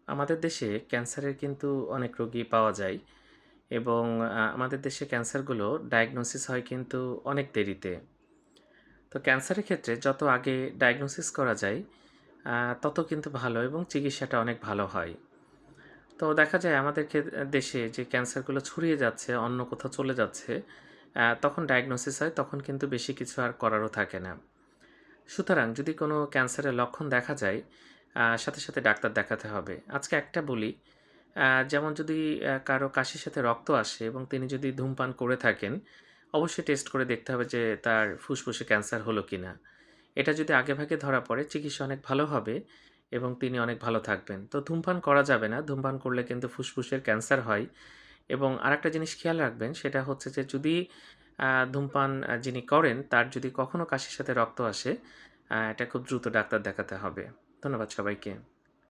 আমাদের দেশে ক্যান্সারের কিন্তু অনেক রোগী পাওয়া যায় এবং আমাদের দেশে ক্যান্সারগুলো ডায়াগনোসিস হয় কিন্তু অনেক দেরিতে। তো ক্যান্সারের ক্ষেত্রে যত আগে ডায়াগনোসিস করা যায় তত কিন্তু ভালো এবং চিকিৎসাটা অনেক ভালো হয়। তো দেখা যায় আমাদের দেশে যে ক্যান্সারগুলো ছড়িয়ে যাচ্ছে, অন্য কোথাও চলে যাচ্ছে, তখন ডায়াগনোসিস হয়, তখন কিন্তু বেশি কিছু আর করারও থাকে না। সুতরাং যদি কোনো ক্যান্সারের লক্ষণ দেখা যায়, সাথে, সাথে ডাক্তার দেখাতে হবে। আজকে একটা বলি, যেমন যদি কারো কাশির সাথে রক্ত আসে এবং তিনি যদি ধূমপান করে থাকেন, অবশ্যই টেস্ট করে দেখতে হবে যে তার ফুসফুসে ক্যান্সার হলো কিনা। এটা যদি আগেভাগে ধরা পড়ে চিকিৎসা অনেক ভালো হবে এবং তিনি অনেক ভালো থাকবেন। তো ধূমপান করা যাবে না। ধূমপান করলে কিন্তু ফুসফুসের ক্যান্সার হয় এবং আরেকটা জিনিস খেয়াল রাখবেন সেটা হচ্ছে যে যদি ধূমপান যিনি করেন তার যদি কখনো কাশির সাথে রক্ত আসে, এটা খুব দ্রুত ডাক্তার দেখাতে হবে। ধন্যবাদ সবাইকে।